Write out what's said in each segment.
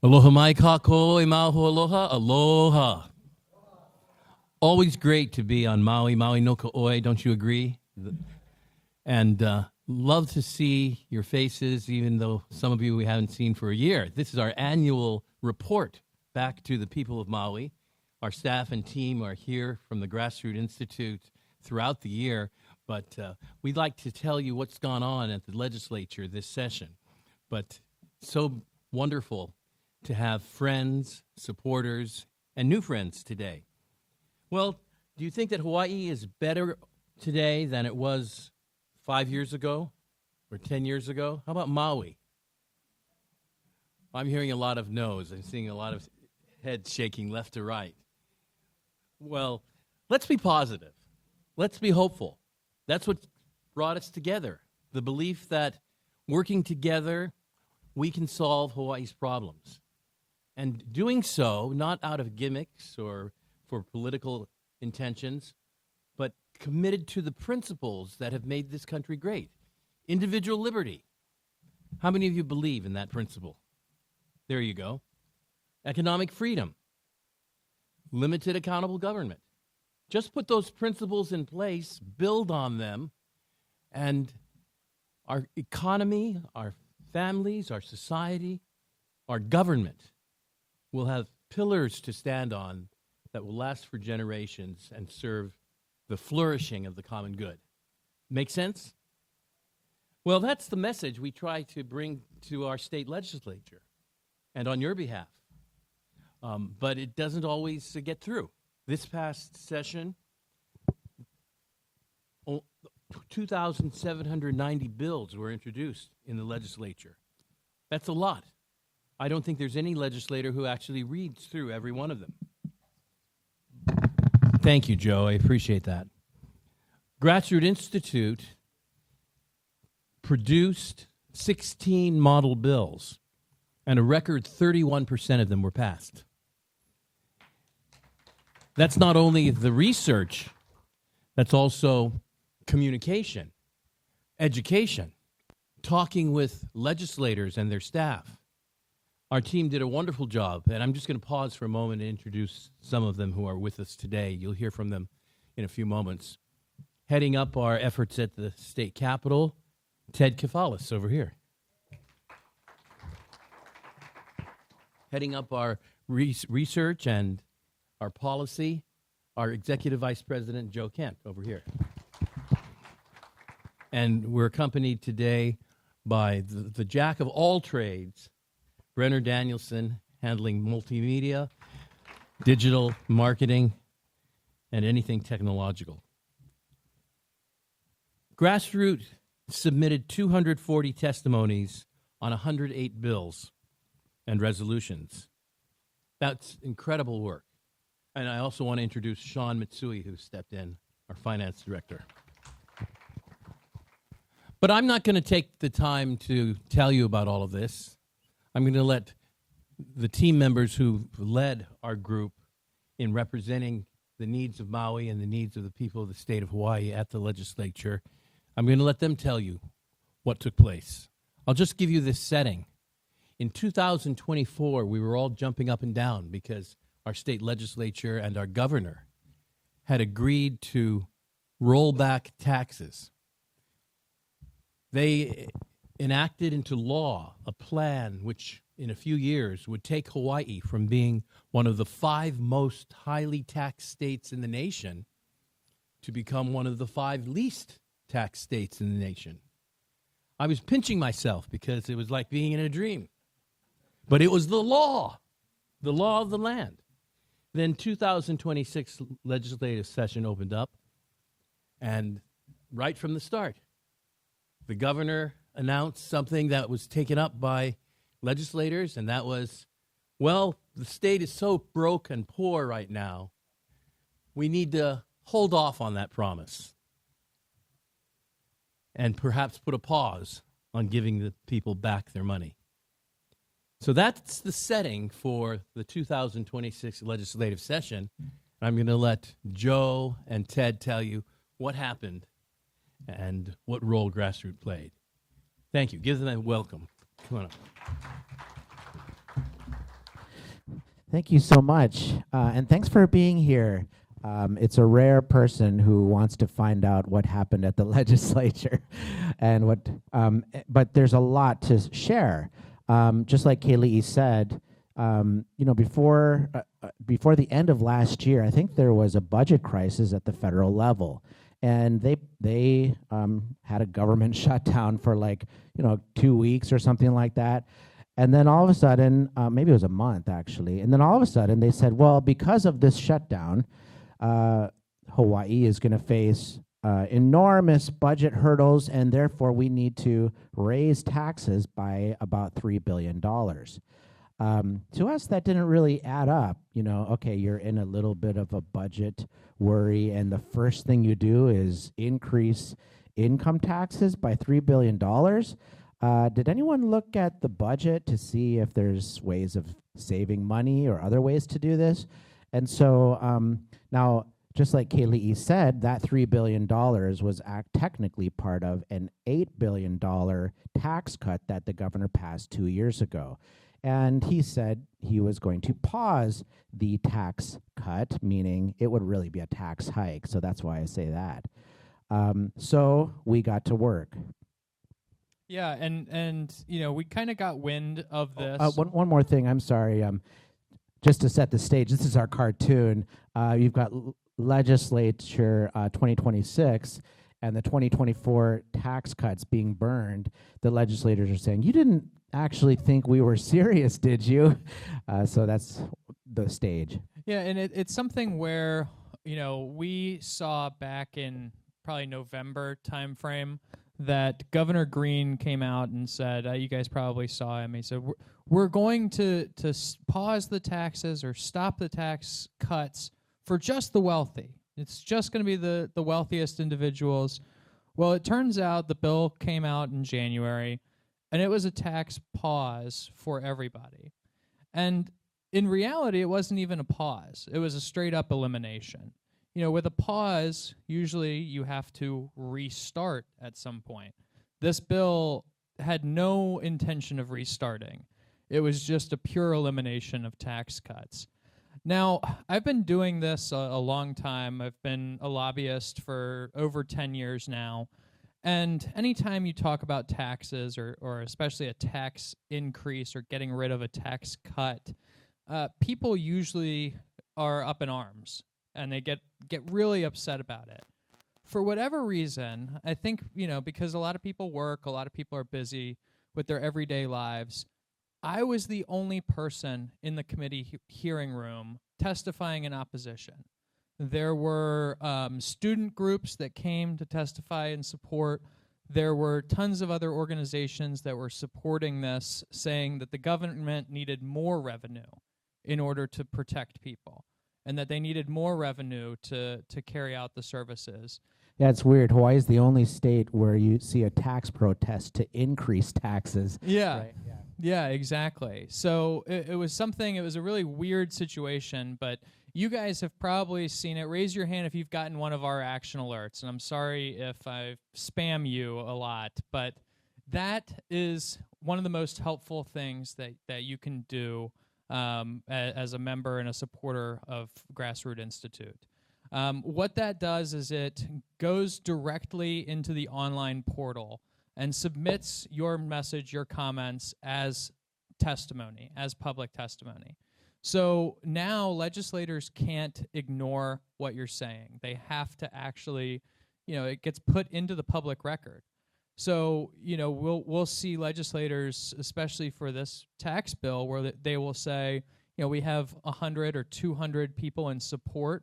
Aloha mai kako e maho aloha. Aloha. Always great to be on Maui. Maui no ka oi, don't you agree? And love to see your faces, even though some of you we haven't seen for a year. This is our annual report back to the people of Maui. Our staff and team are here from the Grassroots Institute throughout the year, but we'd like to tell you what's gone on at the legislature this session. But so wonderful to have friends, supporters, and new friends today. Well, do you think that Hawaii is better today than it was 5 years ago or 10 years ago? How about Maui? I'm hearing a lot of no's. I'm seeing a lot of heads shaking left to right. Well, let's be positive. Let's be hopeful. That's what brought us together, the belief that working together, we can solve Hawaii's problems. And doing so, not out of gimmicks or for political intentions, but committed to the principles that have made this country great. Individual liberty. How many of you believe in that principle? There you go. Economic freedom. Limited accountable government. Just put those principles in place, build on them, and our economy, our families, our society, our government will have pillars to stand on that will last for generations and serve the flourishing of the common good. Make sense? Well, that's the message we try to bring to our state legislature and on your behalf. But it doesn't always get through. This past session, 2,790 bills were introduced in the legislature. That's a lot. I don't think there's any legislator who actually reads through every one of them. Thank you, Joe. I appreciate that. Grassroots Institute produced 16 model bills, and a record 31% of them were passed. That's not only the research, that's also communication, education, talking with legislators and their staff. Our team did a wonderful job, and I'm just going to pause for a moment and introduce some of them who are with us today. You'll hear from them in a few moments. Heading up our efforts at the state capitol, Ted Kefalis over here. Heading up our research and our policy, our Executive Vice President, Joe Kent, over here. And we're accompanied today by the jack of all trades, Brenner Danielson, handling multimedia, digital marketing, and anything technological. Grassroots submitted 240 testimonies on 108 bills and resolutions. That's incredible work. And I also want to introduce Sean Mitsui, who stepped in, our finance director. But I'm not going to take the time to tell you about all of this. I'm going to let the team members who led our group in representing the needs of Maui and the needs of the people of the state of Hawaii at the legislature, I'm going to let them tell you what took place. I'll just give you this setting. In 2024, we were all jumping up and down because our state legislature and our governor had agreed to roll back taxes. They enacted into law a plan which in a few years would take Hawaii from being one of the 5 most highly taxed states in the nation to become one of the 5 least taxed states in the nation. I was pinching myself because it was like being in a dream. But it was the law of the land. Then 2026 legislative session opened up, and right from the start, the governor announced something that was taken up by legislators, and that was, well, the state is so broke and poor right now, we need to hold off on that promise and perhaps put a pause on giving the people back their money. So that's the setting for the 2026 legislative session. I'm going to let Joe and Ted tell you what happened and what role Grassroots played. Thank you. Give them a welcome. Come on up. Thank you so much, and thanks for being here. It's a rare person who wants to find out what happened at the legislature, and but there's a lot to share. Just like Kaylee said, before the end of last year, I think there was a budget crisis at the federal level, and they had a government shutdown for 2 weeks or something like that. And then all of a sudden, maybe it was a month actually, and then all of a sudden they said, well, because of this shutdown, Hawaii is going to face enormous budget hurdles, and therefore we need to raise taxes by about $3 billion. To us, that didn't really add up. Okay, you're in a little bit of a budget worry, and the first thing you do is increase income taxes by $3 billion. Did anyone look at the budget to see if there's ways of saving money or other ways to do this? And so now, just like Kaylee said, that $3 billion was technically part of an $8 billion tax cut that the governor passed 2 years ago. And he said he was going to pause the tax cut, meaning it would really be a tax hike. So that's why I say that. So we got to work. Yeah, and we kind of got wind of this. One more thing, I'm sorry. Just to set the stage, this is our cartoon. You've got Legislature 2026 and the 2024 tax cuts being burned. The legislators are saying, you didn't actually think we were serious, did you? So that's the stage. Yeah, and it's something where, we saw back in probably November timeframe that Governor Green came out and said, you guys probably saw him, he said, we're going to pause the taxes or stop the tax cuts for just the wealthy. It's just going to be the wealthiest individuals. Well, it turns out the bill came out in January, and it was a tax pause for everybody. And in reality, it wasn't even a pause. It was a straight-up elimination. With a pause, usually you have to restart at some point. This bill had no intention of restarting. It was just a pure elimination of tax cuts. Now, I've been doing this a long time. I've been a lobbyist for over 10 years now. And anytime you talk about taxes or especially a tax increase or getting rid of a tax cut, people usually are up in arms and they get really upset about it. For whatever reason, I think, because a lot of people work, a lot of people are busy with their everyday lives, I was the only person in the committee hearing room testifying in opposition. There were student groups that came to testify in support. There were tons of other organizations that were supporting this, saying that the government needed more revenue in order to protect people, and that they needed more revenue to carry out the services. Yeah, it's weird. Hawaii is the only state where you see a tax protest to increase taxes. Yeah. Right? Yeah. Yeah, exactly. So it was a really weird situation, but you guys have probably seen it. Raise your hand if you've gotten one of our action alerts, and I'm sorry if I spam you a lot, but that is one of the most helpful things that you can do as a member and a supporter of Grassroots Institute. What that does is it goes directly into the online portal and submits your message, your comments as testimony, as public testimony. So now legislators can't ignore what you're saying. They have to actually, it gets put into the public record. So, we'll see legislators, especially for this tax bill, where they will say, we have 100 or 200 people in support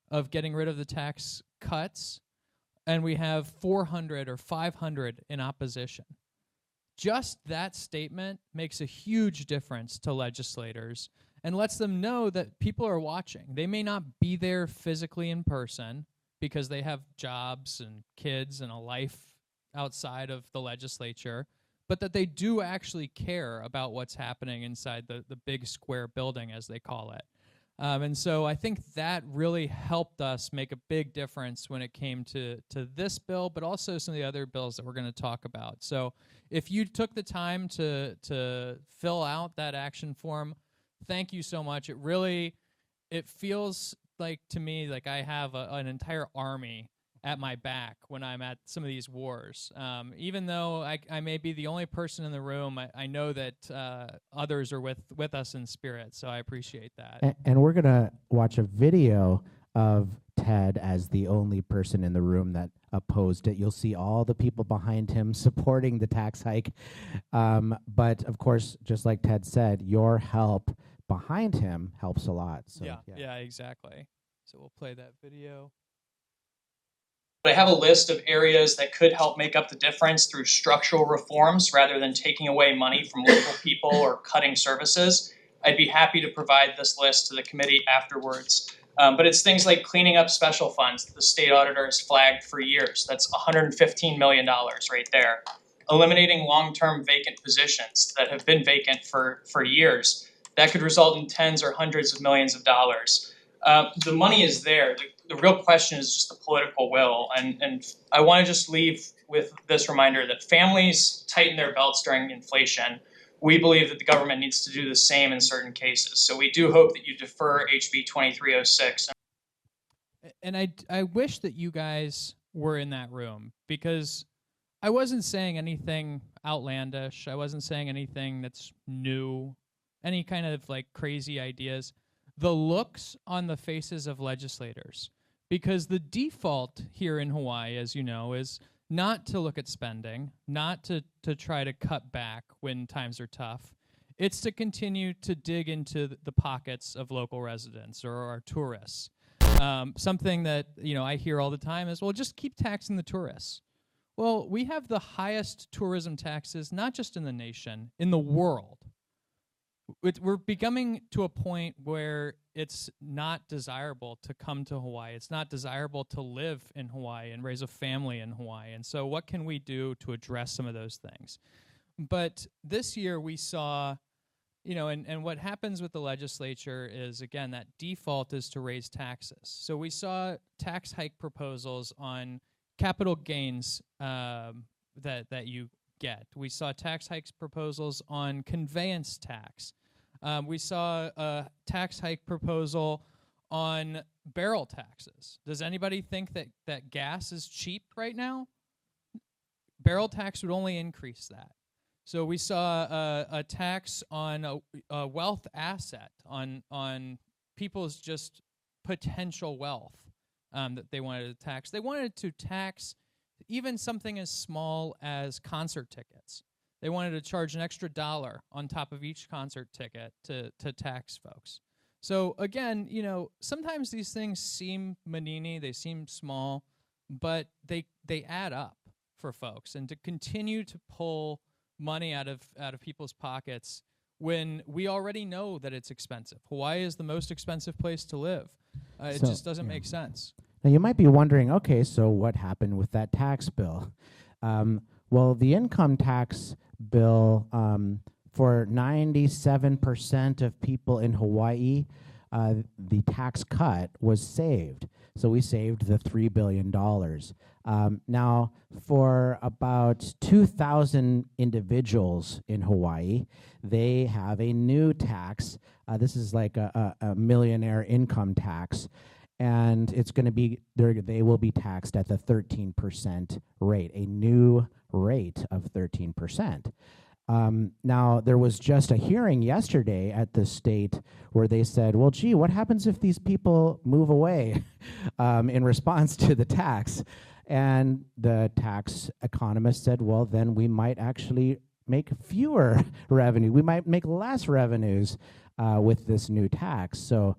of getting rid of the tax cuts, and we have 400 or 500 in opposition. Just that statement makes a huge difference to legislators and lets them know that people are watching. They may not be there physically in person because they have jobs and kids and a life outside of the legislature, but that they do actually care about what's happening inside the big square building, as they call it. And so I think that really helped us make a big difference when it came to this bill, but also some of the other bills that we're going to talk about. So if you took the time to fill out that action form, thank you so much. It feels like to me like I have an entire army at my back when I'm at some of these wars. Even though I may be the only person in the room, I know that others are with us in spirit, so I appreciate that. And we're going to watch a video of Ted as the only person in the room that opposed it. You'll see all the people behind him supporting the tax hike. But, of course, just like Ted said, your help behind him helps a lot. So, yeah, exactly. So we'll play that video. I have a list of areas that could help make up the difference through structural reforms rather than taking away money from local people or cutting services. I'd be happy to provide this list to the committee afterwards. But it's things like cleaning up special funds that the state auditor has flagged for years. That's $115 million right there. Eliminating long-term vacant positions that have been vacant for years. That could result in tens or hundreds of millions of dollars. The money is there. The real question is just the political will. And I want to just leave with this reminder that families tighten their belts during inflation. We believe that the government needs to do the same in certain cases. So we do hope that you defer HB 2306. And I wish that you guys were in that room, because I wasn't saying anything outlandish. I wasn't saying anything that's new, any kind of like crazy ideas. The looks on the faces of legislators, because the default here in Hawaii, as you know, is not to look at spending, not to try to cut back when times are tough. It's to continue to dig into the pockets of local residents or our tourists. Something that I hear all the time is, well, just keep taxing the tourists. Well, we have the highest tourism taxes, not just in the nation, in the world. We're becoming to a point where it's not desirable to come to Hawaii. It's not desirable to live in Hawaii and raise a family in Hawaii. And so what can we do to address some of those things? But this year we saw, and what happens with the legislature is, again, that default is to raise taxes. So we saw tax hike proposals on capital gains that you get. We saw tax hikes proposals on conveyance tax. We saw a tax hike proposal on barrel taxes. Does anybody think that gas is cheap right now? Barrel tax would only increase that. So we saw a tax on a wealth asset, on people's just potential wealth that they wanted to tax. They wanted to tax even something as small as concert tickets. They wanted to charge an extra $1 on top of each concert ticket to tax folks. So again, sometimes these things seem manini, they seem small, but they add up for folks. And to continue to pull money out of people's pockets when we already know that it's expensive. Hawaii is the most expensive place to live. It just doesn't make sense. Now, you might be wondering, okay, so what happened with that tax bill? Well, the income tax bill for 97% of people in Hawaii, the tax cut was saved. So we saved the $3 billion. Now, for about 2,000 individuals in Hawaii, they have a new tax. This is like a millionaire income tax. And it's going to be, they will be taxed at the 13% rate, a new rate of 13%. Now, there was just a hearing yesterday at the state where they said, well, gee, what happens if these people move away in response to the tax? And the tax economist said, well, then we might actually make fewer revenue. We might make less revenues with this new tax. So,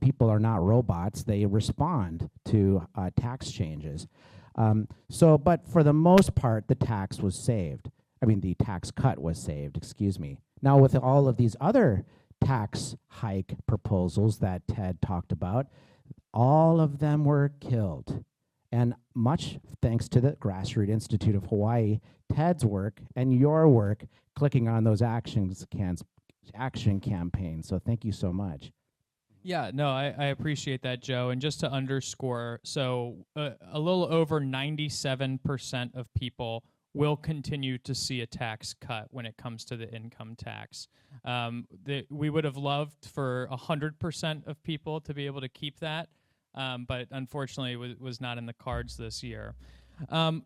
people are not robots. They respond to tax changes. But for the most part, the tax was saved. The tax cut was saved, excuse me. Now, with all of these other tax hike proposals that Ted talked about, all of them were killed. And much thanks to the Grassroots Institute of Hawaii, Ted's work and your work clicking on those action campaigns. So thank you so much. Yeah, no, I appreciate that, Joe. And just to underscore, so a little over 97% of people will continue to see a tax cut when it comes to the income tax. We would have loved for 100% of people to be able to keep that, but unfortunately it was not in the cards this year. When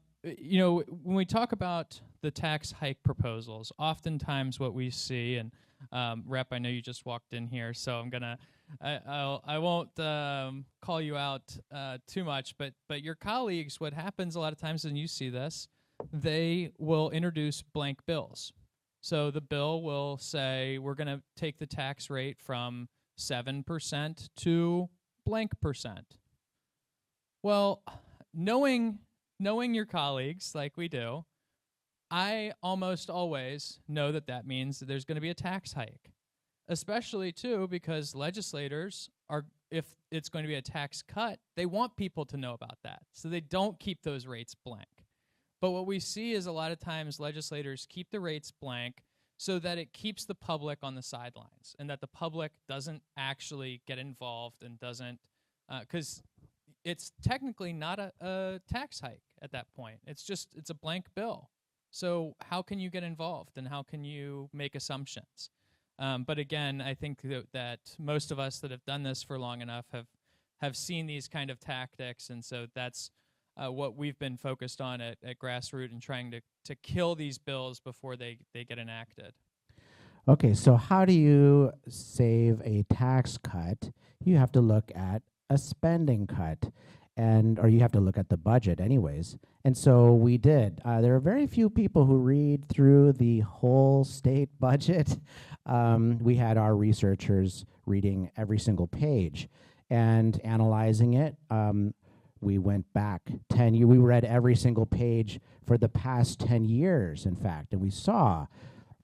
we talk about the tax hike proposals, oftentimes what we see, and Rep, I know you just walked in here, so I won't call you out too much, but your colleagues, what happens a lot of times, and you see this, they will introduce blank bills. So the bill will say, we're going to take the tax rate from 7% to blank percent. Well, knowing your colleagues like we do, I almost always know that means that there's going to be a tax hike, especially too because legislators are, if it's going to be a tax cut, they want people to know about that, so they don't keep those rates blank. But what we see is a lot of times legislators keep the rates blank so that it keeps the public on the sidelines and that the public doesn't actually get involved and doesn't, because it's technically not a tax hike at that point. It's a blank bill. So how can you get involved and how can you make assumptions? But again, I think that most of us that have done this for long enough have seen these kind of tactics, and so that's what we've been focused on at Grassroot and trying to kill these bills before they get enacted. Okay, so how do you save a tax cut? You have to look at a spending cut, or you have to look at the budget anyways. And so we did. There are very few people who read through the whole state budget. We had our researchers reading every single page and analyzing it. We went back 10 years. We read every single page for the past 10 years, in fact, and we saw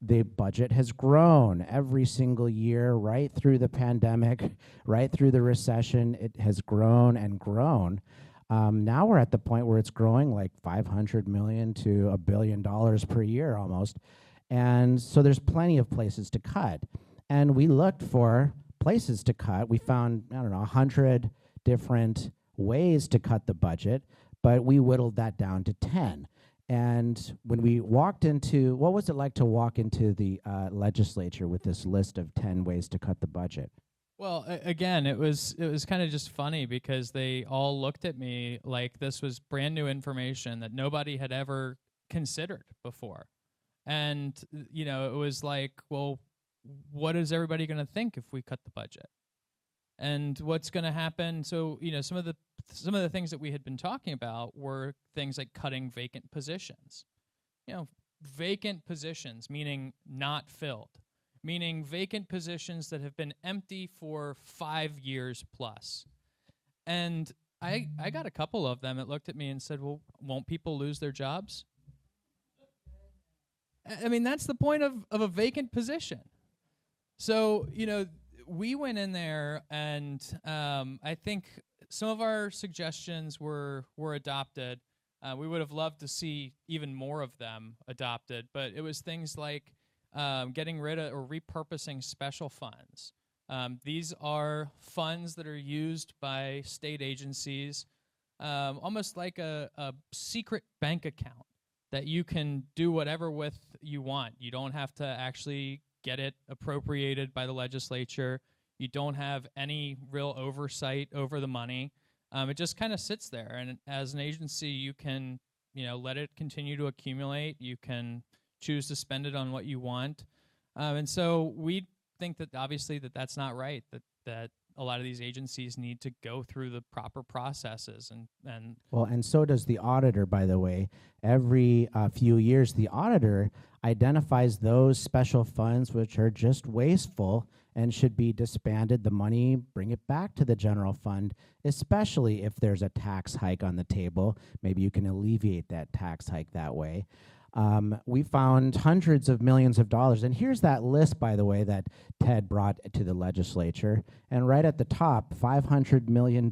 the budget has grown every single year, right through the pandemic, right through the recession. It has grown and grown. Now we're at the point where it's growing like $500 million to $1 billion per year almost. And so there's plenty of places to cut. And we looked for places to cut. We found, 100 different ways to cut the budget, but we whittled that down to 10. And when we walked into, what was it like to walk into the legislature with this list of 10 ways to cut the budget? Well, again, it was kind of just funny because they all looked at me like this was brand new information that nobody had ever considered before. And, it was like, well, what is everybody going to think if we cut the budget? And what's going to happen? So, some of the things that we had been talking about were things like cutting vacant positions. Vacant positions, meaning not filled, meaning vacant positions that have been empty for 5 years plus. And I got a couple of them that looked at me and said, well, won't people lose their jobs? I mean, that's the point of a vacant position. So, we went in there and I think some of our suggestions were adopted. We would have loved to see even more of them adopted, but it was things like getting rid of or repurposing special funds. These are funds that are used by state agencies, almost like a secret bank account that you can do whatever with you want. You don't have to actually get it appropriated by the legislature. You don't have any real oversight over the money. It just kind of sits there, and as an agency, you can, let it continue to accumulate. You can choose to spend it on what you want, and so we think that obviously that's not right. That a lot of these agencies need to go through the proper processes, and well, and so does the auditor. By the way, every few years, the auditor identifies those special funds which are just wasteful and should be disbanded. The money, bring it back to the general fund, especially if there's a tax hike on the table. Maybe you can alleviate that tax hike that way. We found hundreds of millions of dollars. And here's that list, by the way, that Ted brought to the legislature. And right at the top, $500 million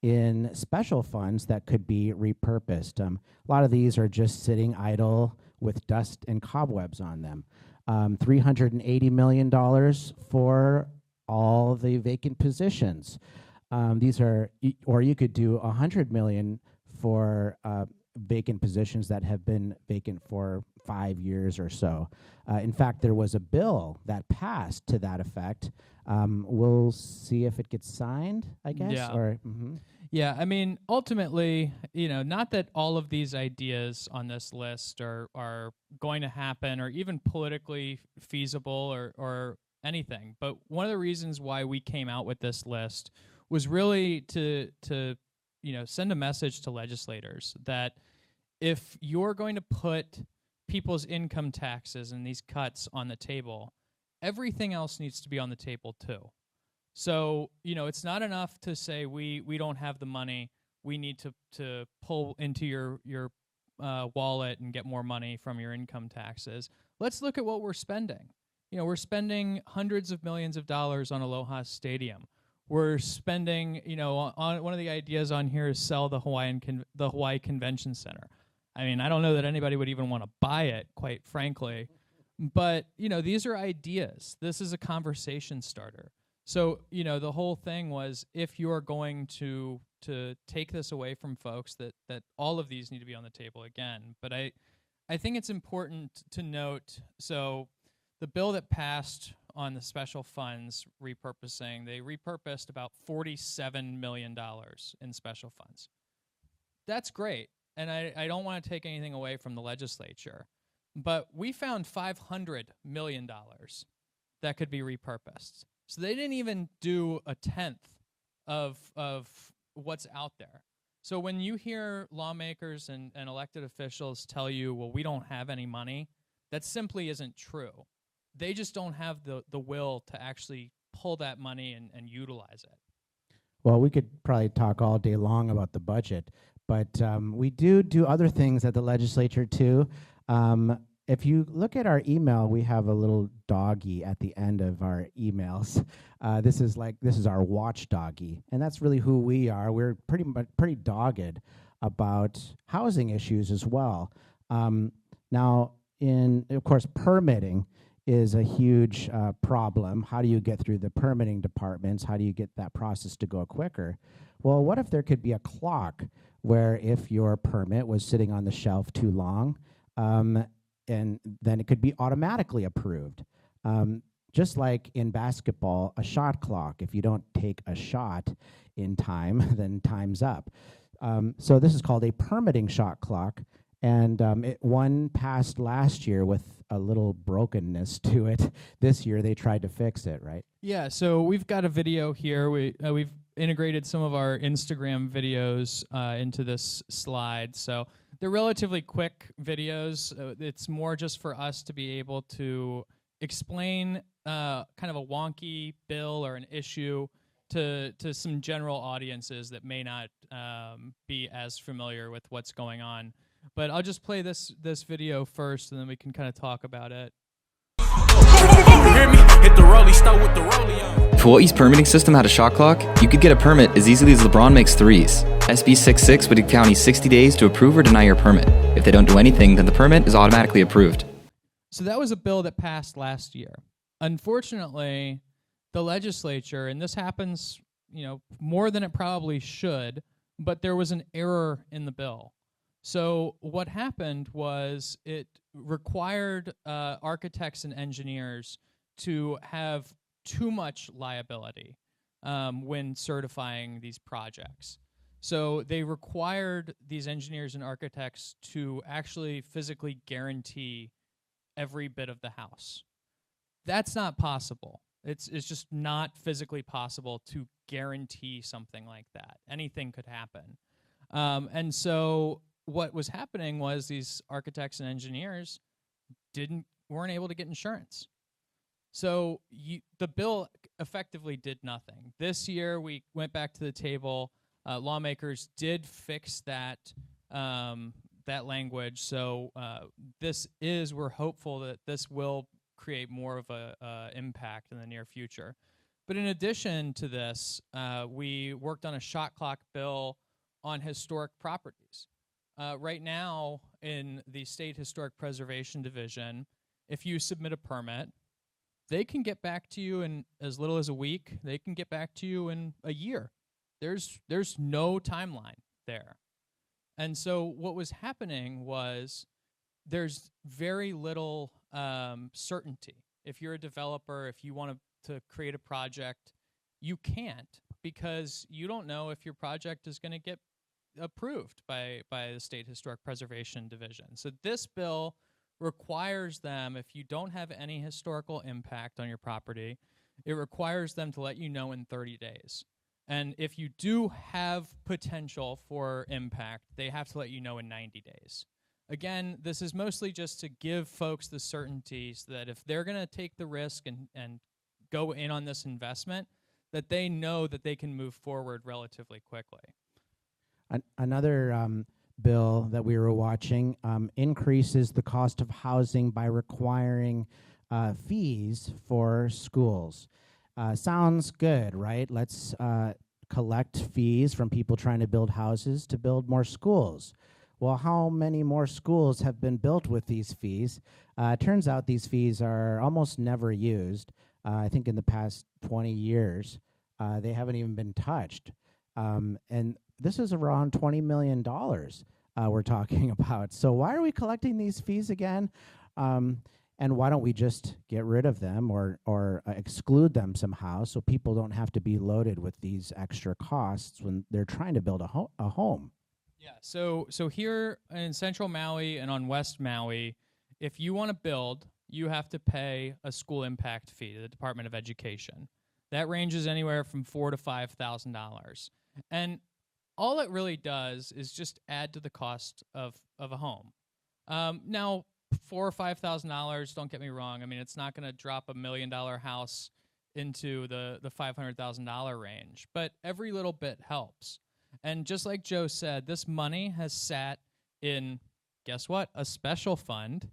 in special funds that could be repurposed. A lot of these are just sitting idle with dust and cobwebs on them. $380 million for all the vacant positions. These are, or you could do $100 million for vacant positions that have been vacant for 5 years or so. In fact, there was a bill that passed to that effect. We'll see if it gets signed, I guess. Yeah. Or Yeah, I mean, ultimately, not that all of these ideas on this list are going to happen or even politically feasible or anything, but one of the reasons why we came out with this list was really to send a message to legislators that if you're going to put people's income taxes and these cuts on the table, everything else needs to be on the table too. So, it's not enough to say we don't have the money. We need to pull into your wallet and get more money from your income taxes. Let's look at what we're spending. We're spending hundreds of millions of dollars on Aloha Stadium. We're spending, on one of the ideas on here is sell the Hawaii Convention Center. I mean, I don't know that anybody would even want to buy it, quite frankly. But, these are ideas. This is a conversation starter. So, the whole thing was if you're going to take this away from folks, that all of these need to be on the table again. But I think it's important to note, so the bill that passed on the special funds repurposing, they repurposed about $47 million in special funds. That's great, and I don't want to take anything away from the legislature, but we found $500 million that could be repurposed. So they didn't even do a tenth of what's out there. So when you hear lawmakers and elected officials tell you, well, we don't have any money, that simply isn't true. They just don't have the will to actually pull that money and utilize it. Well, we could probably talk all day long about the budget, but we do other things at the legislature too. If you look at our email, we have a little doggy at the end of our emails. This is our watchdoggy, and that's really who we are. We're pretty dogged about housing issues as well. Now, of course, permitting is a huge problem. How do you get through the permitting departments? How do you get that process to go quicker? Well, what if there could be a clock where if your permit was sitting on the shelf too long, and then it could be automatically approved. Just like in basketball, a shot clock. If you don't take a shot in time, then time's up. So this is called a permitting shot clock, and one passed last year with a little brokenness to it. This year they tried to fix it, right? Yeah, so we've got a video here. We've integrated some of our Instagram videos into this slide. So they're relatively quick videos. It's more just for us to be able to explain kind of a wonky bill or an issue to some general audiences that may not be as familiar with what's going on. But I'll just play this video first, and then we can kind of talk about it. If Hawaii's permitting system had a shot clock, you could get a permit as easily as LeBron makes threes. SB 66 would give counties 60 days to approve or deny your permit. If they don't do anything, then the permit is automatically approved. So that was a bill that passed last year. Unfortunately, the legislature, and this happens, more than it probably should, but there was an error in the bill. So what happened was it required architects and engineers to have too much liability when certifying these projects. So they required these engineers and architects to actually physically guarantee every bit of the house. That's not possible. It's just not physically possible to guarantee something like that. Anything could happen. And so what was happening was these architects and engineers weren't able to get insurance. So the bill effectively did nothing. This year we went back to the table. Lawmakers did fix that language. So we're hopeful that this will create more of a impact in the near future. But in addition to this, we worked on a shot clock bill on historic properties. Right now, in the State Historic Preservation Division, if you submit a permit, they can get back to you in as little as a week. They can get back to you in a year. There's no timeline there. And so what was happening was there's very little certainty. If you're a developer, if you want to create a project, you can't, because you don't know if your project is going to get approved by the State Historic Preservation Division. So this bill requires them, if you don't have any historical impact on your property, it requires them to let you know in 30 days. And if you do have potential for impact, they have to let you know in 90 days. Again, this is mostly just to give folks the certainty so that if they're going to take the risk and go in on this investment, that they know that they can move forward relatively quickly. Another bill that we were watching increases the cost of housing by requiring fees for schools. Sounds good, right? Let's collect fees from people trying to build houses to build more schools. Well, how many more schools have been built with these fees? Turns out these fees are almost never used. I think in the past 20 years, they haven't even been touched. And this is around $20 million we're talking about. So why are we collecting these fees again? And why don't we just get rid of them or exclude them somehow so people don't have to be loaded with these extra costs when they're trying to build a home? Yeah, so here in Central Maui and on West Maui, if you want to build, you have to pay a school impact fee to the Department of Education. That ranges anywhere from $4,000 to $5,000. And all it really does is just add to the cost of a home. Now, $4,000 or $5,000, don't get me wrong. I mean, it's not going to drop $1 million house into the $500,000 range, but every little bit helps. And just like Joe said, this money has sat in, guess what, a special fund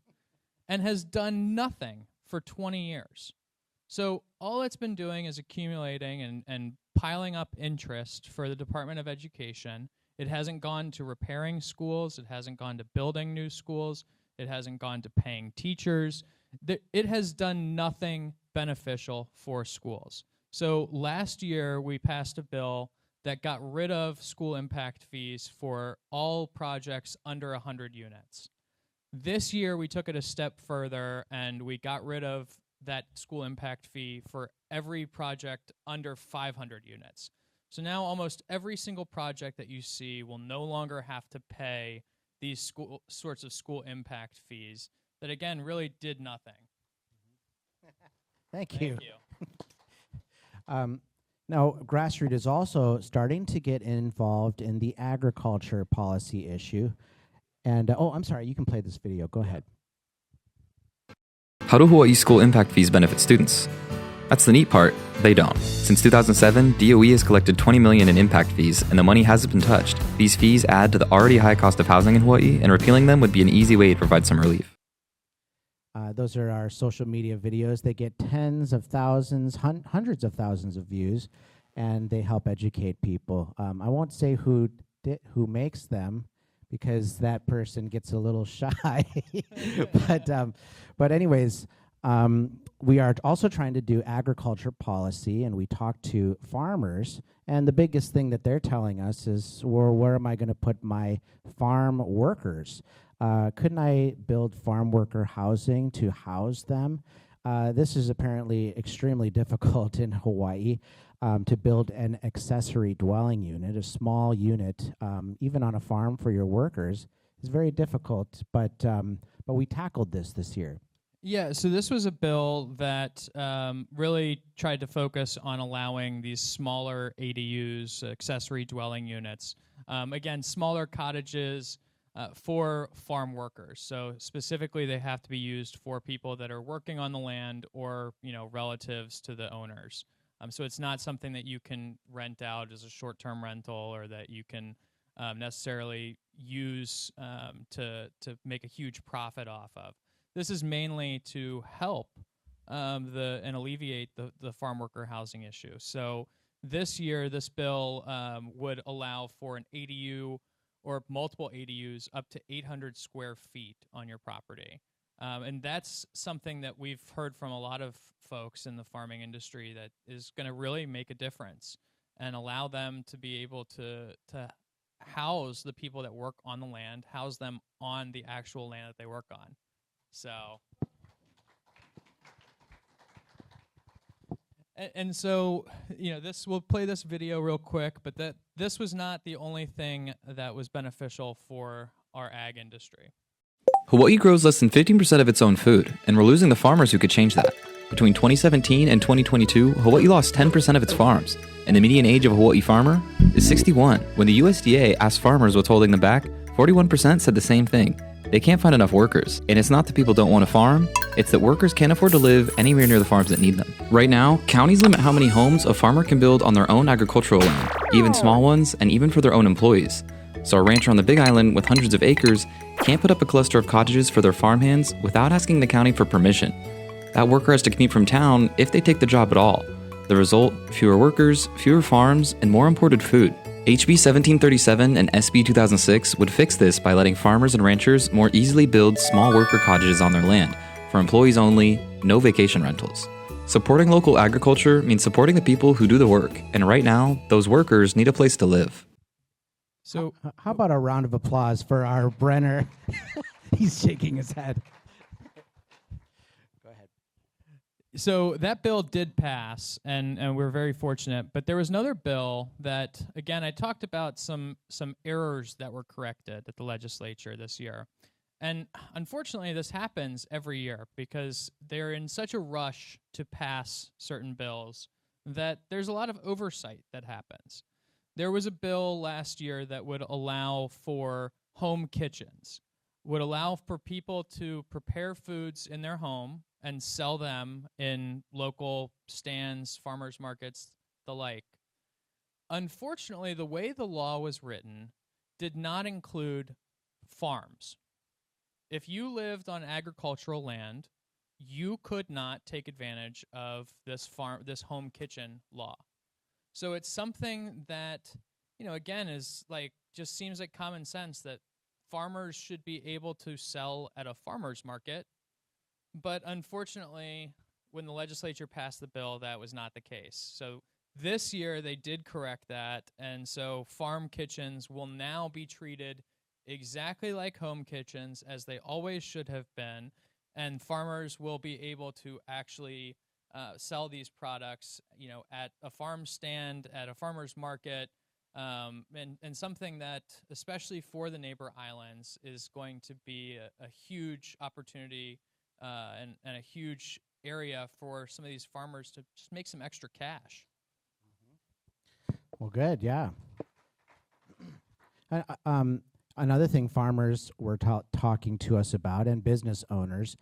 and has done nothing for 20 years. So all it's been doing is accumulating and piling up interest for the Department of Education. It hasn't gone to repairing schools. It hasn't gone to building new schools. It hasn't gone to paying teachers. It has done nothing beneficial for schools. So last year, we passed a bill that got rid of school impact fees for all projects under 100 units. This year, we took it a step further, and we got rid of that school impact fee for every project under 500 units. So now almost every single project that you see will no longer have to pay these sorts of school impact fees that, again, really did nothing. Thank you. Now, Grassroot is also starting to get involved in the agriculture policy issue. And, I'm sorry, you can play this video. Go ahead. How do Hawaii's school impact fees benefit students? That's the neat part, they don't. Since 2007, DOE has collected $20 million in impact fees, and the money hasn't been touched. These fees add to the already high cost of housing in Hawaii, and repealing them would be an easy way to provide some relief. Those are our social media videos. They get tens of thousands, hundreds of thousands of views, and they help educate people. I won't say who makes them, because that person gets a little shy. But anyways, we are also trying to do agriculture policy, and we talk to farmers. And the biggest thing that they're telling us is, well, where am I going to put my farm workers? Couldn't I build farm worker housing to house them? This is apparently extremely difficult in Hawaii to build an accessory dwelling unit, a small unit, even on a farm for your workers, is very difficult. But we tackled this year. Yeah, so this was a bill that really tried to focus on allowing these smaller ADUs, accessory dwelling units. Again, smaller cottages for farm workers. So specifically, they have to be used for people that are working on the land or, relatives to the owners. So it's not something that you can rent out as a short-term rental or that you can necessarily use to make a huge profit off of. This is mainly to help and alleviate the farm worker housing issue. So this year, this bill would allow for an ADU or multiple ADUs up to 800 square feet on your property. And that's something that we've heard from a lot of folks in the farming industry that is going to really make a difference and allow them to be able to house the people that work on the land, house them on the actual land that they work on. So, and so, we'll play this video real quick, but this was not the only thing that was beneficial for our ag industry. Hawaii grows less than 15% of its own food, and we're losing the farmers who could change that. Between 2017 and 2022, Hawaii lost 10% of its farms, and the median age of a Hawaii farmer is 61. When the USDA asked farmers what's holding them back, 41% said the same thing. They can't find enough workers. And it's not that people don't want to farm, it's that workers can't afford to live anywhere near the farms that need them. Right now, counties limit how many homes a farmer can build on their own agricultural land, even small ones, and even for their own employees. So a rancher on the Big Island with hundreds of acres can't put up a cluster of cottages for their farmhands without asking the county for permission. That worker has to commute from town if they take the job at all. The result, fewer workers, fewer farms, and more imported food. HB 1737 and SB 2006 would fix this by letting farmers and ranchers more easily build small worker cottages on their land, for employees only, no vacation rentals. Supporting local agriculture means supporting the people who do the work, and right now, those workers need a place to live. So, How about a round of applause for our Brenner? He's shaking his head. Go ahead. So that bill did pass, and we're very fortunate. But there was another bill that, again, I talked about some errors that were corrected at the legislature this year. And unfortunately, this happens every year because they're in such a rush to pass certain bills that there's a lot of oversight that happens. There was a bill last year that would allow for home kitchens, would allow for people to prepare foods in their home and sell them in local stands, farmers markets, the like. Unfortunately, the way the law was written did not include farms. If you lived on agricultural land, you could not take advantage of this home kitchen law. So it's something that, again, is just seems like common sense that farmers should be able to sell at a farmer's market. But unfortunately, when the legislature passed the bill, that was not the case. So this year they did correct that. And so farm kitchens will now be treated exactly like home kitchens as they always should have been. And farmers will be able to actually sell these products, at a farm stand, at a farmer's market, and something that, especially for the neighbor islands, is going to be a huge opportunity and a huge area for some of these farmers to just make some extra cash. Well, good, yeah. Another thing farmers were talking to us about, and business owners,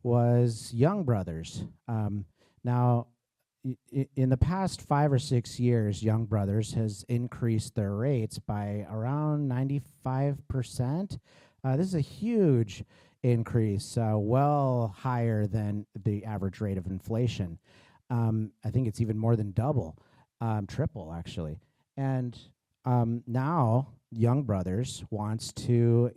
was Young Brothers. Now, in the past 5 or 6 years, Young Brothers has increased their rates by around 95%. This is a huge increase, well higher than the average rate of inflation. I think it's even more than double, triple actually. And now Young Brothers wants to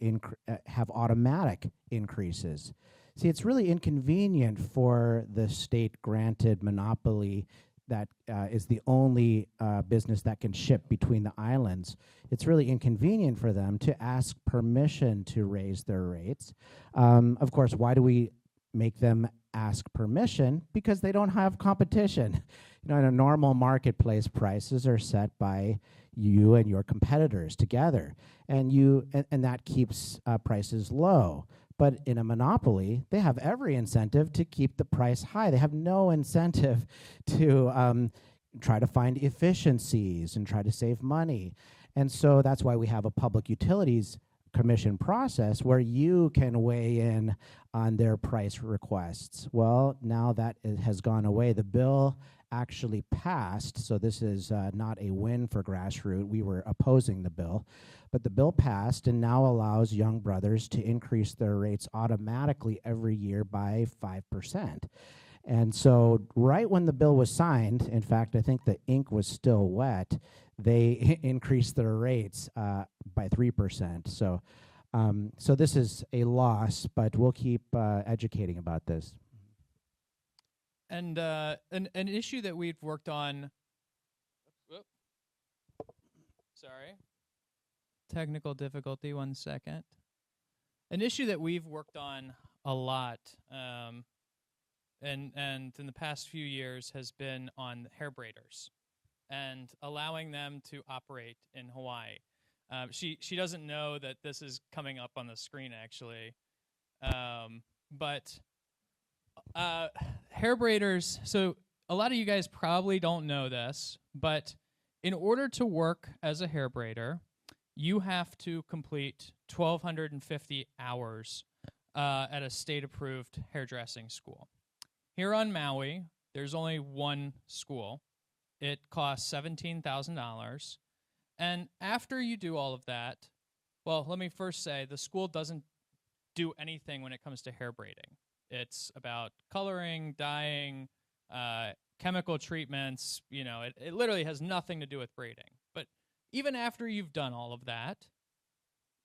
have automatic increases. See, it's really inconvenient for the state-granted monopoly that is the only business that can ship between the islands. It's really inconvenient for them to ask permission to raise their rates. Of course, why do we make them ask permission? Because they don't have competition. In a normal marketplace, prices are set by you and your competitors together, and that keeps prices low. But in a monopoly, they have every incentive to keep the price high. They have no incentive to try to find efficiencies and try to save money. And so that's why we have a Public Utilities Commission process where you can weigh in on their price requests. Well, now that it has gone away. The bill actually passed, so this is not a win for Grassroots. We were opposing the bill, but the bill passed and now allows Young Brothers to increase their rates automatically every year by 5%. And so right when the bill was signed, in fact, I think the ink was still wet, they increased their rates by 3%. So this is a loss, but we'll keep educating about this. And an issue that we've worked on. technical difficulty. 1 second. An issue that we've worked on a lot, and in the past few years, has been on hair braiders and allowing them to operate in Hawaii. She doesn't know that this is coming up on the screen, actually. But hair braiders, so a lot of you guys probably don't know this, but in order to work as a hair braider, you have to complete 1,250 hours at a state-approved hairdressing school. Here on Maui, there's only one school. It costs $17,000. And after you do all of that, well, let me first say the school doesn't do anything when it comes to hair braiding. It's about coloring, dyeing, chemical treatments. You know, it literally has nothing to do with braiding. But even after you've done all of that,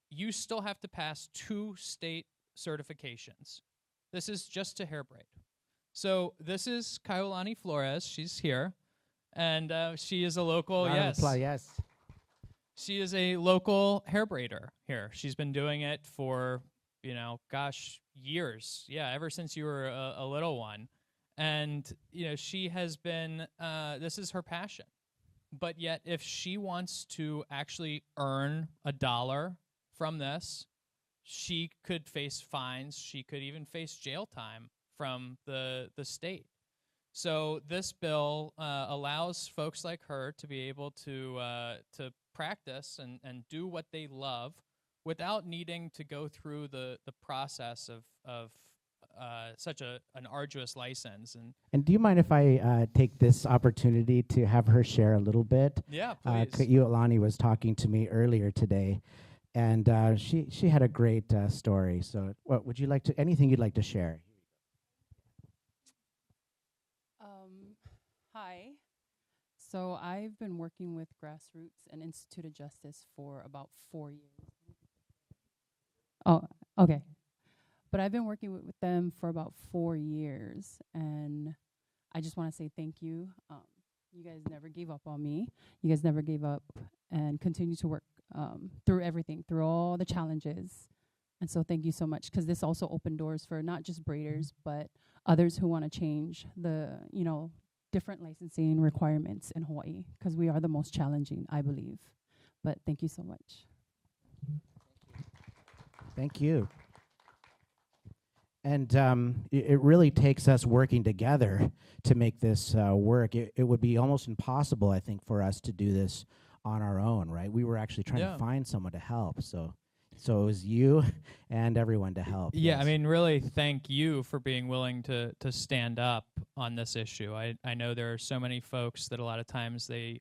you still have to pass 2 state certifications. This is just to hair braid. So this is Kaolani Flores. She's here. And she is a local, Yes. She is a local hair braider here. She's been doing it for, years. Yeah, ever since you were a little one. And, she has been, this is her passion. But yet, if she wants to actually earn $1 from this, she could face fines. She could even face jail time from the state. So this bill allows folks like her to be able to practice and do what they love without needing to go through the process of such an arduous license. And do you mind if I take this opportunity to have her share a little bit? Yeah, please. Iolani was talking to me earlier today, and she had a great story. So, what would you like to? Anything you'd like to share? Hi. So I've been working with Grassroots and Institute of Justice for about 4 years. Oh, okay. But I've been working with them for about 4 years, and I just want to say thank you. You guys never gave up on me. You guys never gave up and continue to work through everything, through all the challenges. And so thank you so much, because this also opened doors for not just braiders, but others who want to change the, different licensing requirements in Hawaii, because we are the most challenging, I believe. But thank you so much. Thank you. And it really takes us working together to make this work. It would be almost impossible, I think, for us to do this on our own, right? We were actually trying to find someone to help. So it was you and everyone to help. Yeah, yes. I mean, really thank you for being willing to stand up on this issue. I know there are so many folks that a lot of times they,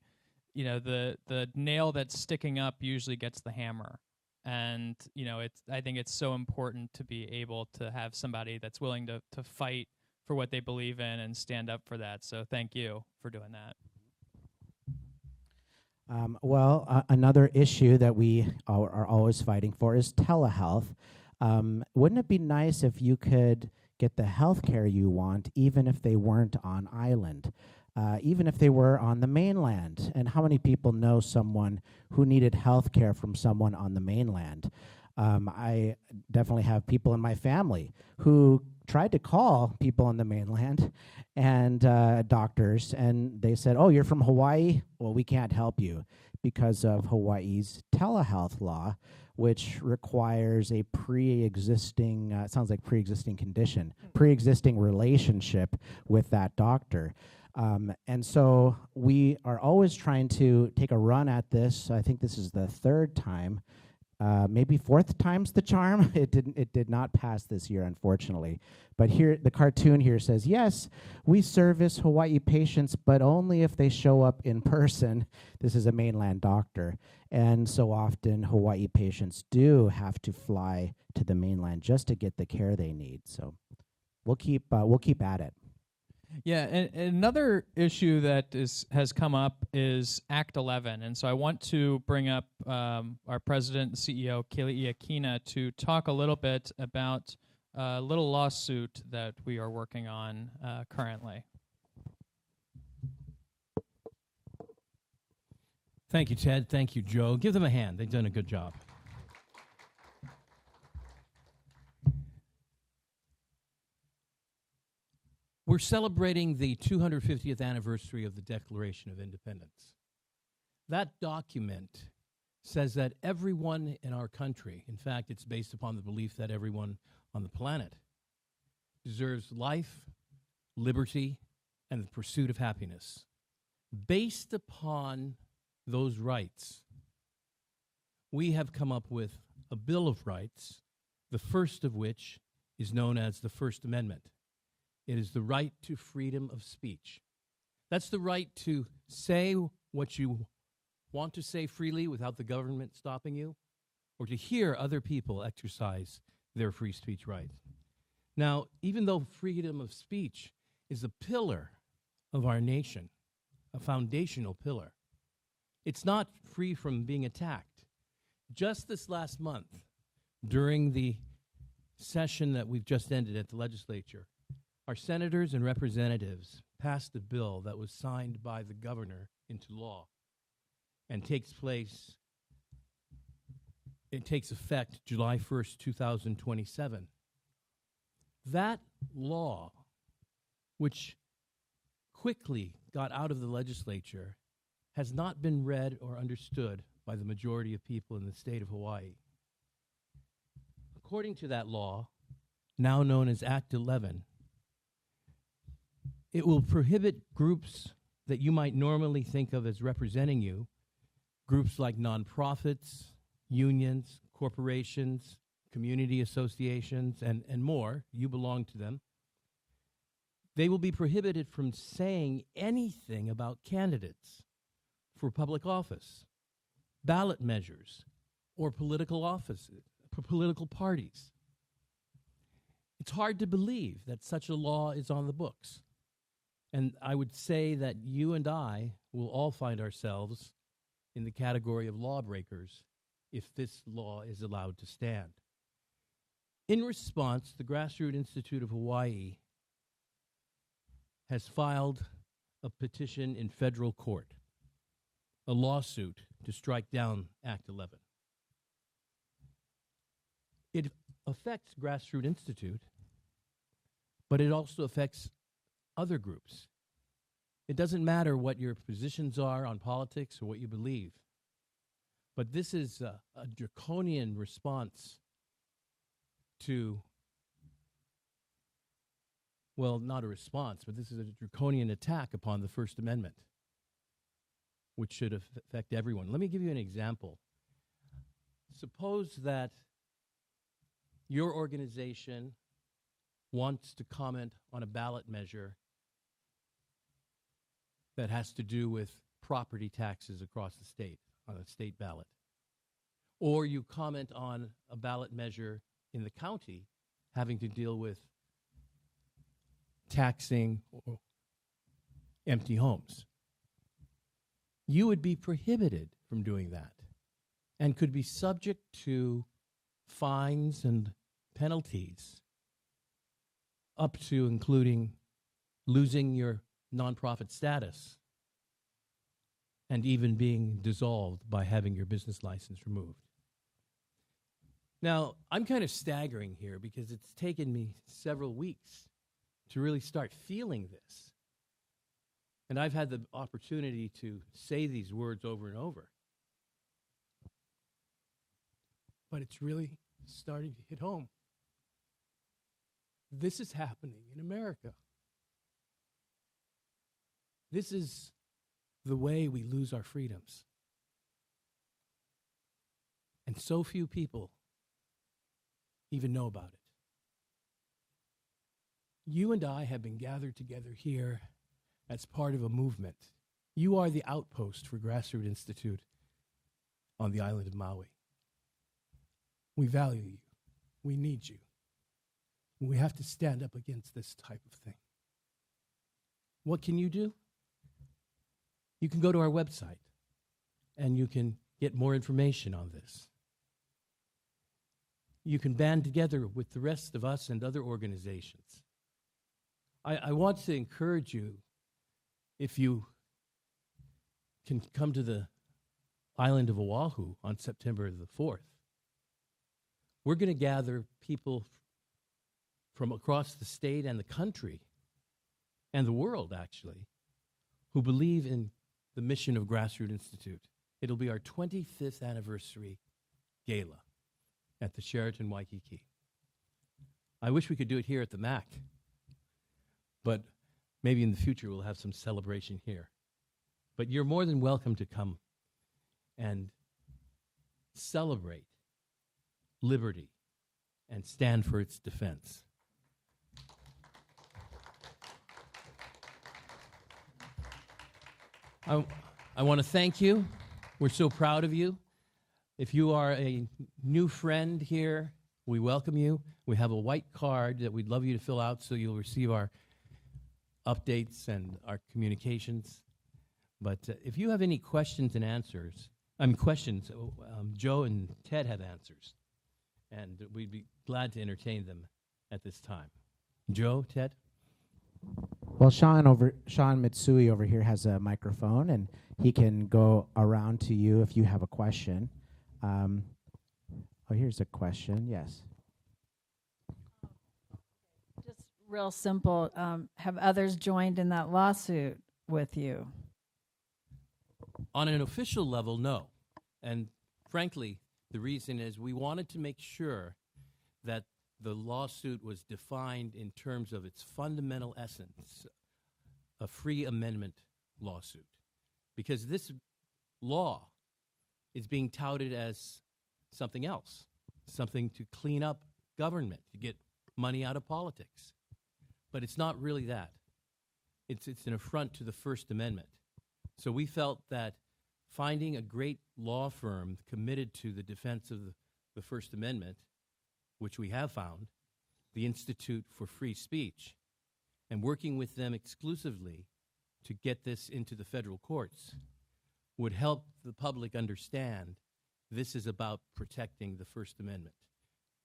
the nail that's sticking up usually gets the hammer. And, I think it's so important to be able to have somebody that's willing to fight for what they believe in and stand up for that. So thank you for doing that. Another issue that we are always fighting for is telehealth. Wouldn't it be nice if you could get the health care you want, even if they weren't on island, even if they were on the mainland? And how many people know someone who needed health care from someone on the mainland? I definitely have people in my family who tried to call people on the mainland and doctors, and they said, "Oh, you're from Hawaii? Well, we can't help you because of Hawaii's telehealth law, which requires a pre-existing, pre-existing condition, pre-existing relationship with that doctor." And so we are always trying to take a run at this. I think this is the 3rd time. Maybe 4th time's the charm. It did not pass this year, unfortunately. But here, the cartoon here says, yes, we service Hawaii patients, but only if they show up in person. This is a mainland doctor. And so often Hawaii patients do have to fly to the mainland just to get the care they need. So we'll keep at it. Yeah, and another issue that has come up is Act 11, and so I want to bring up our president and CEO, Keli'i Akina, to talk a little bit about a little lawsuit that we are working on currently. Thank you, Ted. Thank you, Joe. Give them a hand. They've done a good job. We're celebrating the 250th anniversary of the Declaration of Independence. That document says that everyone in our country, in fact, it's based upon the belief that everyone on the planet deserves life, liberty, and the pursuit of happiness. Based upon those rights, we have come up with a Bill of Rights, the first of which is known as the First Amendment. It is the right to freedom of speech. That's the right to say what you want to say freely without the government stopping you, or to hear other people exercise their free speech rights. Now, even though freedom of speech is a pillar of our nation, a foundational pillar, it's not free from being attacked. Just this last month, during the session that we've just ended at the legislature, our senators and representatives passed a bill that was signed by the governor into law and takes effect July 1st, 2027. That law, which quickly got out of the legislature, has not been read or understood by the majority of people in the state of Hawaii. According to that law, now known as Act 11, it will prohibit groups that you might normally think of as representing you, groups like nonprofits, unions, corporations, community associations, and more. You belong to them. They will be prohibited from saying anything about candidates for public office, ballot measures, or political offices, political parties. It's hard to believe that such a law is on the books. And I would say that you and I will all find ourselves in the category of lawbreakers if this law is allowed to stand. In response, the Grassroots Institute of Hawaii has filed a petition in federal court, a lawsuit to strike down Act 11. It affects Grassroots Institute, but it also affects other groups. It doesn't matter what your positions are on politics or what you believe, but this is a draconian response to, well, not a response, but this is a draconian attack upon the First Amendment, which should affect everyone. Let me give you an example. Suppose that your organization wants to comment on a ballot measure that has to do with property taxes across the state, on a state ballot. Or you comment on a ballot measure in the county having to deal with taxing empty homes. You would be prohibited from doing that and could be subject to fines and penalties up to including losing your nonprofit status and even being dissolved by having your business license removed. Now, I'm kind of staggering here because it's taken me several weeks to really start feeling this. And I've had the opportunity to say these words over and over. But it's really starting to hit home. This is happening in America. This is the way we lose our freedoms. And so few people even know about it. You and I have been gathered together here as part of a movement. You are the outpost for Grassroots Institute on the island of Maui. We value you. We need you. We have to stand up against this type of thing. What can you do? You can go to our website and you can get more information on this. You can band together with the rest of us and other organizations. I want to encourage you, if you can come to the island of Oahu on September the 4th. We're going to gather people from across the state and the country and the world, actually, who believe in the mission of Grassroots Institute. It'll be our 25th anniversary gala at the Sheraton Waikiki. I wish we could do it here at the MAC, but maybe in the future we'll have some celebration here. But you're more than welcome to come and celebrate liberty and stand for its defense. I want to thank you. We're so proud of you. If you are a new friend here, we welcome you. We have a white card that we'd love you to fill out so you'll receive our updates and our communications. But if you have any questions and answers, Joe and Ted have answers, and we'd be glad to entertain them at this time. Joe, Ted? Well, Sean Mitsui over here has a microphone, and he can go around to you if you have a question. Here's a question. Yes. Just real simple. Have others joined in that lawsuit with you? On an official level, no. And frankly, the reason is we wanted to make sure that the lawsuit was defined in terms of its fundamental essence, a free amendment lawsuit. Because this law is being touted as something else, something to clean up government, to get money out of politics. But it's not really that. It's an affront to the First Amendment. So we felt that finding a great law firm committed to the defense of the First Amendment, which we have found, the Institute for Free Speech, and working with them exclusively to get this into the federal courts would help the public understand this is about protecting the First Amendment.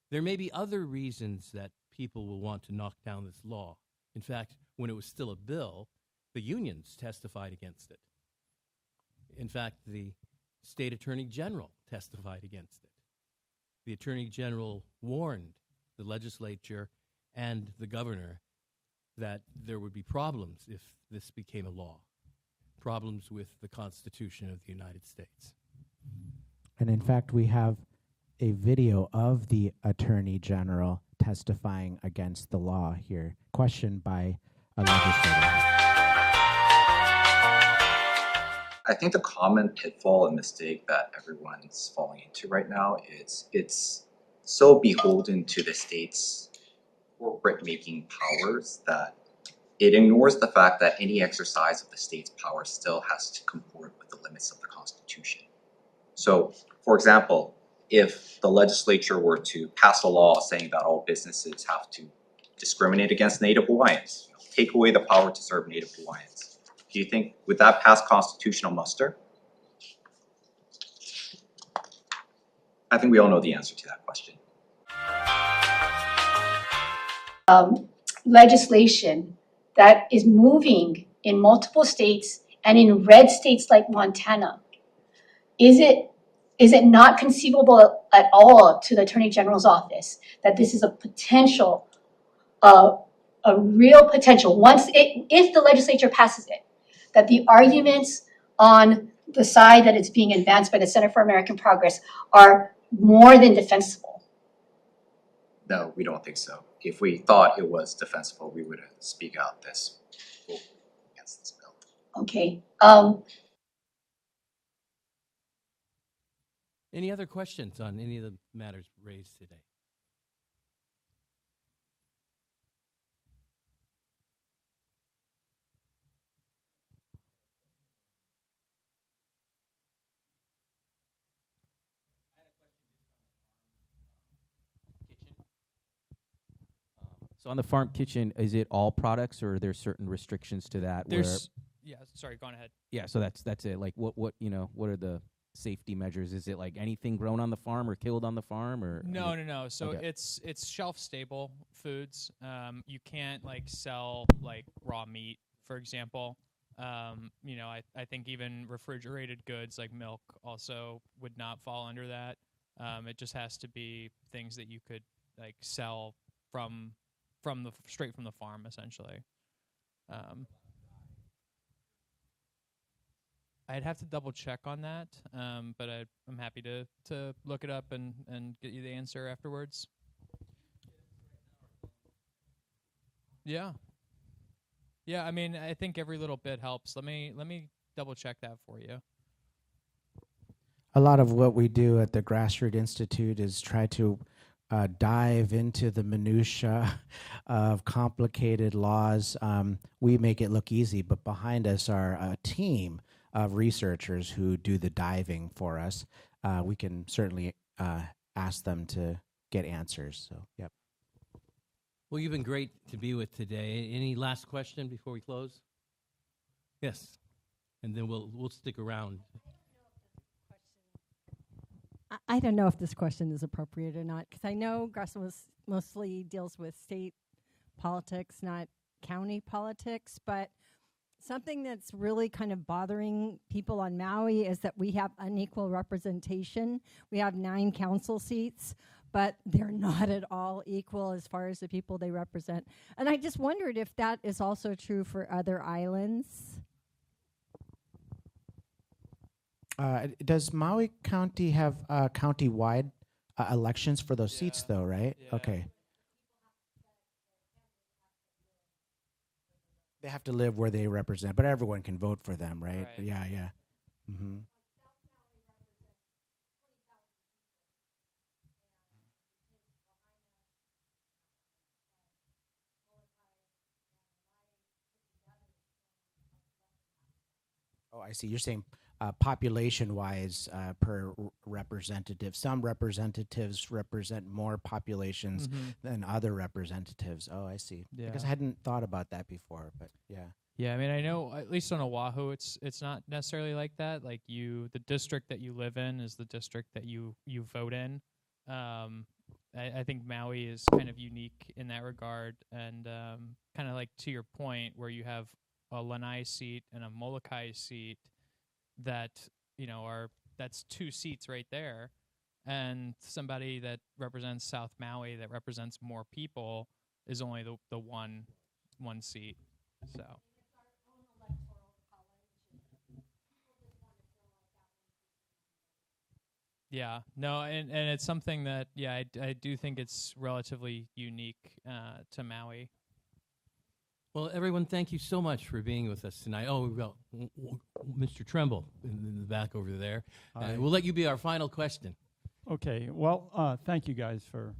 There may be other reasons that people will want to knock down this law. In fact, when it was still a bill, the unions testified against it. In fact, the state attorney general testified against it. The attorney general warned the legislature and the governor that there would be problems if this became a law, problems with the Constitution of the United States. And in fact, we have a video of the Attorney General testifying against the law here, questioned by a legislator. I think the common pitfall and mistake that everyone's falling into right now is it's so beholden to the state's corporate making powers that it ignores the fact that any exercise of the state's power still has to comport with the limits of the Constitution. So, for example, if the legislature were to pass a law saying that all businesses have to discriminate against Native Hawaiians, take away the power to serve Native Hawaiians, do you think, would that pass constitutional muster? I think we all know the answer to that question. Legislation that is moving in multiple states and in red states like Montana, is it not conceivable at all to the Attorney General's office that this is a potential, a real potential, if the legislature passes it, that the arguments on the side that it's being advanced by the Center for American Progress are more than defensible? No, we don't think so. If we thought it was defensible, we would speak out this against this bill. Okay. Any other questions on any of the matters raised today? So on the farm kitchen, is it all products, or are there certain restrictions to that? Sorry, go on ahead. Yeah, so that's it. Like what are the safety measures? Is it like anything grown on the farm or killed on the farm, or No. So Okay. it's shelf stable foods. You can't like sell like raw meat, for example. I think even refrigerated goods like milk also would not fall under that. It just has to be things that you could like sell from straight from the farm, essentially. I'd have to double check on that, but I'm happy to look it up and get you the answer afterwards. Yeah. Yeah, I mean, I think every little bit helps. Let me double check that for you. A lot of what we do at the Grassroots Institute is try to dive into the minutia of complicated laws. We make it look easy, but behind us are a team of researchers who do the diving for us. We can certainly ask them to get answers. So, yep. Well, you've been great to be with today. Any last question before we close? Yes, and then we'll stick around. I don't know if this question is appropriate or not, because I know Gressel mostly deals with state politics, not county politics, but something that's really kind of bothering people on Maui is that we have unequal representation. We have 9 council seats, but they're not at all equal as far as the people they represent. And I just wondered if that is also true for other islands. Does Maui County have county-wide elections for those seats, though, right? Yeah. Okay. They have to live where they represent, but everyone can vote for them, right? Right. Yeah, yeah. Mm-hmm. Oh, I see. You're saying population-wise per representative. Some representatives represent more populations than other representatives. Oh, I see. Yeah. Because I hadn't thought about that before, but yeah. Yeah, I mean, I know at least on Oahu, it's not necessarily like that. Like the district that you live in is the district that you vote in. I think Maui is kind of unique in that regard, and kind of like to your point, where you have a Lanai seat and a Molokai seat that that's 2 seats right there, and somebody that represents South Maui that represents more people is only the one seat. So. Yeah, no, and it's something that, yeah, I do think it's relatively unique to Maui. Well, everyone, thank you so much for being with us tonight. Oh, we've got Mr. Tremble in the back over there. We'll let you be our final question. Okay, well, thank you guys for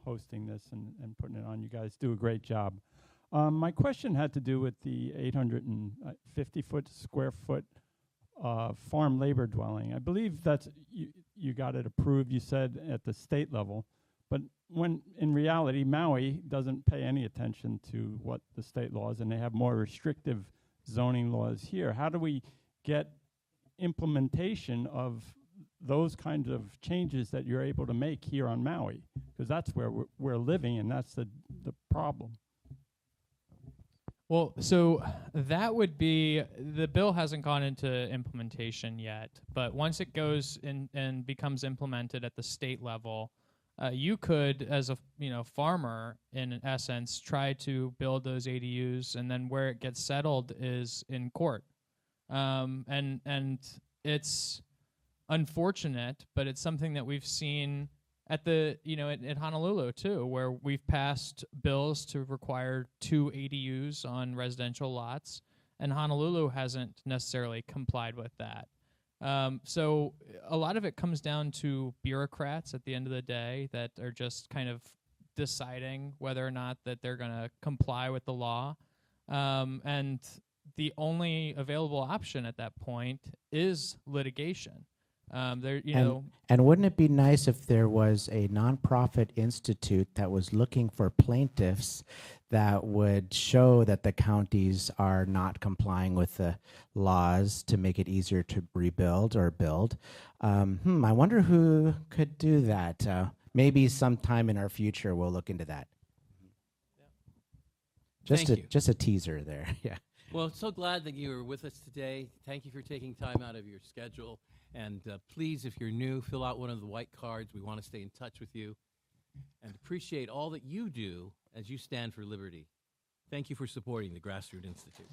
hosting this and putting it on. You guys do a great job. My question had to do with the 850 square foot farm labor dwelling. I believe that's you got it approved, you said, at the state level. But when in reality, Maui doesn't pay any attention to what the state laws, and they have more restrictive zoning laws here. How do we get implementation of those kinds of changes that you're able to make here on Maui? Because that's where we're living, and that's the problem. Well, so that would be, the bill hasn't gone into implementation yet, but once it goes in and becomes implemented at the state level, you could, as a farmer, in essence, try to build those ADUs, and then where it gets settled is in court. And it's unfortunate, but it's something that we've seen at the at Honolulu too, where we've passed bills to require 2 ADUs on residential lots, and Honolulu hasn't necessarily complied with that. So a lot of it comes down to bureaucrats at the end of the day that are just kind of deciding whether or not that they're going to comply with the law. And the only available option at that point is litigation. And wouldn't it be nice if there was a nonprofit institute that was looking for plaintiffs that would show that the counties are not complying with the laws to make it easier to rebuild or build? I wonder who could do that. Maybe sometime in our future we'll look into that. Thank you. Just a teaser there. Yeah. Well, so glad that you were with us today. Thank you for taking time out of your schedule. And please, if you're new, fill out one of the white cards. We want to stay in touch with you and appreciate all that you do as you stand for liberty. Thank you for supporting the Grassroots Institute.